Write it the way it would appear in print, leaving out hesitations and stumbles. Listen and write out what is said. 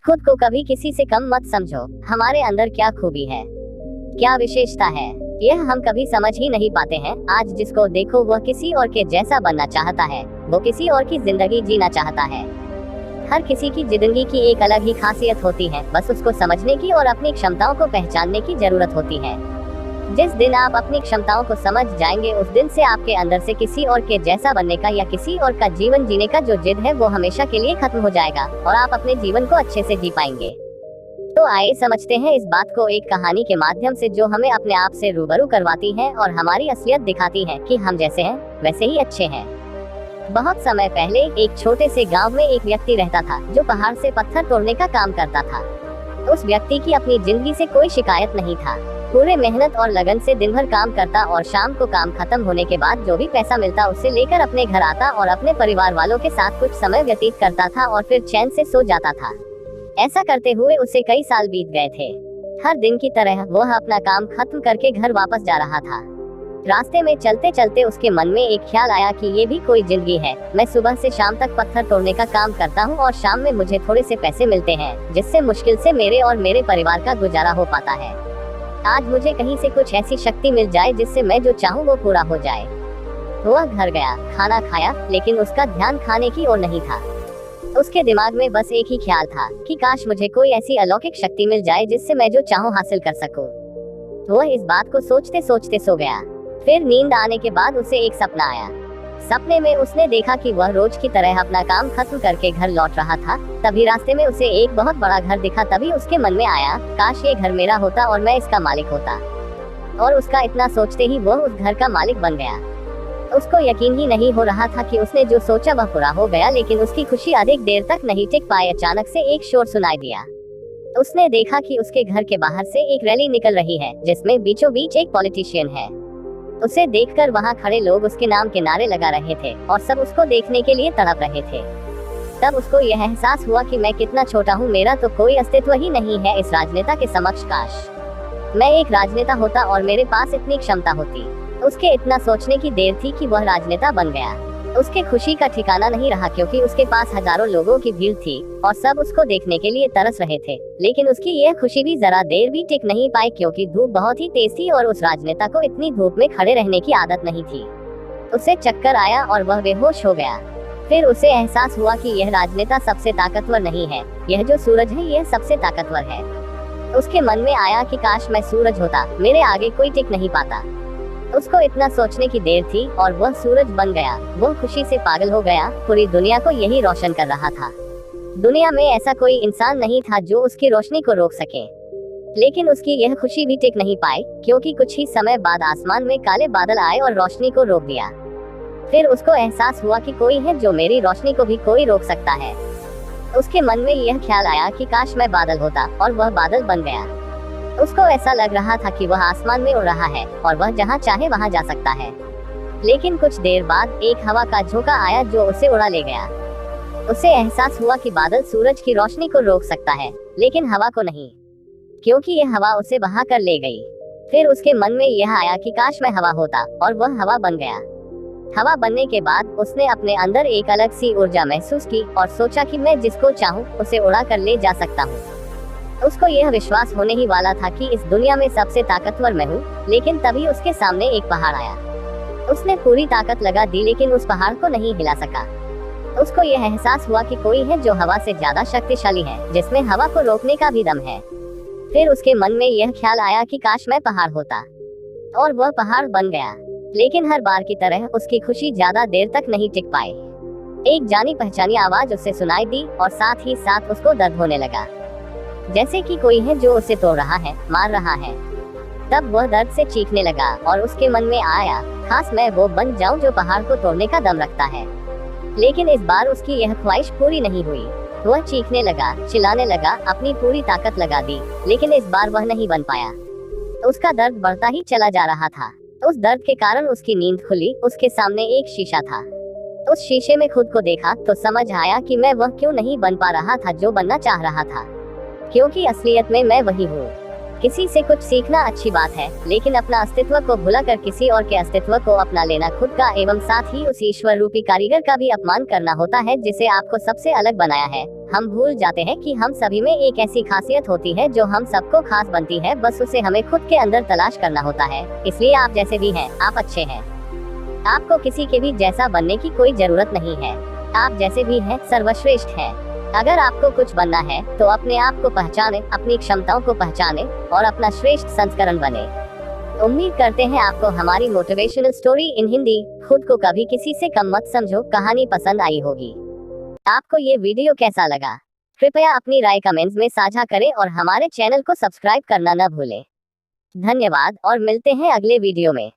खुद को कभी किसी से कम मत समझो। हमारे अंदर क्या खूबी है, क्या विशेषता है, यह हम कभी समझ ही नहीं पाते हैं। आज जिसको देखो वह किसी और के जैसा बनना चाहता है, वो किसी और की जिंदगी जीना चाहता है। हर किसी की जिंदगी की एक अलग ही खासियत होती है, बस उसको समझने की और अपनी क्षमताओं को पहचानने की जरूरत होती है। जिस दिन आप अपनी क्षमताओं को समझ जाएंगे, उस दिन से आपके अंदर से किसी और के जैसा बनने का या किसी और का जीवन जीने का जो जिद है वो हमेशा के लिए खत्म हो जाएगा और आप अपने जीवन को अच्छे से जी पाएंगे। तो आइए समझते हैं इस बात को एक कहानी के माध्यम से, जो हमें अपने आप से रूबरू करवाती है और हमारी असलियत दिखाती है कि हम जैसे हैं वैसे ही अच्छे हैं। बहुत समय पहले एक छोटे से गांव में एक व्यक्ति रहता था जो पहाड़ से पत्थर तोड़ने का काम करता था। उस व्यक्ति की अपनी जिंदगी से कोई शिकायत नहीं था। पूरे मेहनत और लगन से दिन भर काम करता और शाम को काम खत्म होने के बाद जो भी पैसा मिलता उससे लेकर अपने घर आता और अपने परिवार वालों के साथ कुछ समय व्यतीत करता था और फिर चैन से सो जाता था। ऐसा करते हुए उसे कई साल बीत गए थे। हर दिन की तरह वह अपना काम खत्म करके घर वापस जा रहा था। रास्ते में चलते चलते उसके मन में एक ख्याल आया कि ये भी कोई जिंदगी है। मैं सुबह से शाम तक पत्थर तोड़ने का काम करता हूँ और शाम में मुझे थोड़े से पैसे मिलते हैं, जिससे मुश्किल से मेरे और मेरे परिवार का गुजारा हो पाता है। आज मुझे कहीं से कुछ ऐसी शक्ति मिल जाए जिससे मैं जो चाहूँ वो पूरा हो जाए। वह घर गया, खाना खाया, लेकिन उसका ध्यान खाने की ओर नहीं था। उसके दिमाग में बस एक ही ख्याल था कि काश मुझे कोई ऐसी अलौकिक शक्ति मिल जाए जिससे मैं जो चाहूँ हासिल कर सकूं। वह इस बात को सोचते सोचते सो गया। फिर नींद आने के बाद उसे एक सपना आया। सपने में उसने देखा कि वह रोज की तरह अपना काम खत्म करके घर लौट रहा था। तभी रास्ते में उसे एक बहुत बड़ा घर दिखा। तभी उसके मन में आया, काश ये घर मेरा होता और मैं इसका मालिक होता। और उसका इतना सोचते ही वह उस घर का मालिक बन गया। उसको यकीन ही नहीं हो रहा था कि उसने जो सोचा वह पूरा हो गया, लेकिन उसकी खुशी अधिक देर तक नहीं टिक पाई। अचानक से एक शोर सुनाई दिया। उसने देखा कि उसके घर के बाहर से एक रैली निकल रही है, जिसमें बीचों बीच एक पॉलिटिशियन है। उसे देखकर वहां खड़े लोग उसके नाम के नारे लगा रहे थे और सब उसको देखने के लिए तड़प रहे थे। तब उसको यह एहसास हुआ कि मैं कितना छोटा हूँ, मेरा तो कोई अस्तित्व ही नहीं है इस राजनेता के समक्ष। काश मैं एक राजनेता होता और मेरे पास इतनी क्षमता होती। उसके इतना सोचने की देर थी कि वह राजनेता बन गया। उसके खुशी का ठिकाना नहीं रहा, क्योंकि उसके पास हजारों लोगों की भीड़ थी और सब उसको देखने के लिए तरस रहे थे। लेकिन उसकी यह खुशी भी जरा देर भी टिक नहीं पाई, क्योंकि धूप बहुत ही तेज थी और उस राजनेता को इतनी धूप में खड़े रहने की आदत नहीं थी। उसे चक्कर आया और वह बेहोश हो गया। फिर उसे एहसास हुआ कि यह राजनेता सबसे ताकतवर नहीं है, यह जो सूरज है यह सबसे ताकतवर है। उसके मन में आया कि काश मैं सूरज होता, मेरे आगे कोई टिक नहीं पाता। उसको इतना सोचने की देर थी और वह सूरज बन गया। वह खुशी से पागल हो गया। पूरी दुनिया को यही रोशन कर रहा था। दुनिया में ऐसा कोई इंसान नहीं था जो उसकी रोशनी को रोक सके। लेकिन उसकी यह खुशी भी टिक नहीं पाई, क्योंकि कुछ ही समय बाद आसमान में काले बादल आए और रोशनी को रोक दिया। फिर उसको एहसास हुआ कि कोई है जो मेरी रोशनी को भी कोई रोक सकता है। उसके मन में यह ख्याल आया कि काश मैं बादल होता, और वह बादल बन गया। उसको ऐसा लग रहा था कि वह आसमान में उड़ रहा है और वह जहाँ चाहे वहाँ जा सकता है। लेकिन कुछ देर बाद एक हवा का झोंका आया जो उसे उड़ा ले गया। उसे एहसास हुआ कि बादल सूरज की रोशनी को रोक सकता है, लेकिन हवा को नहीं, क्योंकि यह हवा उसे बहा कर ले गई। फिर उसके मन में यह आया कि काश मैं हवा होता, और वह हवा बन गया। हवा बनने के बाद उसने अपने अंदर एक अलग सी ऊर्जा महसूस की और सोचा कि मैं जिसको चाहूँ उसे उड़ा कर ले जा सकता हूँ। उसको यह विश्वास होने ही वाला था कि इस दुनिया में सबसे ताकतवर मैं हूँ, लेकिन तभी उसके सामने एक पहाड़ आया। उसने पूरी ताकत लगा दी, लेकिन उस पहाड़ को नहीं हिला सका। उसको यह एहसास हुआ कि कोई है जो हवा से ज्यादा शक्तिशाली है, जिसमें हवा को रोकने का भी दम है। फिर उसके मन में यह ख्याल आया कि काश मैं पहाड़ होता, और वह पहाड़ बन गया। लेकिन हर बार की तरह उसकी खुशी ज्यादा देर तक नहीं टिक पाई। एक जानी पहचानी आवाज उसे सुनाई दी और साथ ही साथ उसको दर्द होने लगा, जैसे कि कोई है जो उसे तोड़ रहा है, मार रहा है। तब वह दर्द से चीखने लगा और उसके मन में आया, खास मैं वो बन जाऊं जो पहाड़ को तोड़ने का दम रखता है। लेकिन इस बार उसकी यह ख्वाहिश पूरी नहीं हुई। वह चीखने लगा, चिल्लाने लगा, अपनी पूरी ताकत लगा दी, लेकिन इस बार वह नहीं बन पाया। उसका दर्द बढ़ता ही चला जा रहा था। उस दर्द के कारण उसकी नींद खुली। उसके सामने एक शीशा था। उस शीशे में खुद को देखा तो समझ आया कि मैं वह क्यों नहीं बन पा रहा था जो बनना चाह रहा था, क्योंकि असलियत में मैं वही हूँ। किसी से कुछ सीखना अच्छी बात है, लेकिन अपना अस्तित्व को भुलाकर किसी और के अस्तित्व को अपना लेना खुद का एवं साथ ही उस ईश्वर रूपी कारीगर का भी अपमान करना होता है जिसे आपको सबसे अलग बनाया है। हम भूल जाते हैं कि हम सभी में एक ऐसी खासियत होती है जो हम सबको खास बनती है, बस उसे हमें खुद के अंदर तलाश करना होता है। इसलिए आप जैसे भी हैं, आप अच्छे हैं। आपको किसी के भी जैसा बनने की कोई जरूरत नहीं है। आप जैसे भी हैं, सर्वश्रेष्ठ हैं। अगर आपको कुछ बनना है तो अपने आप को पहचाने, अपनी क्षमताओं को पहचाने और अपना श्रेष्ठ संस्करण बने। उम्मीद करते हैं आपको हमारी मोटिवेशनल स्टोरी इन हिंदी, खुद को कभी किसी से कम मत समझो, कहानी पसंद आई होगी। आपको ये वीडियो कैसा लगा? कृपया अपनी राय कमेंट्स में साझा करें और हमारे चैनल को सब्सक्राइब करना न भूलें। धन्यवाद और मिलते हैं अगले वीडियो में।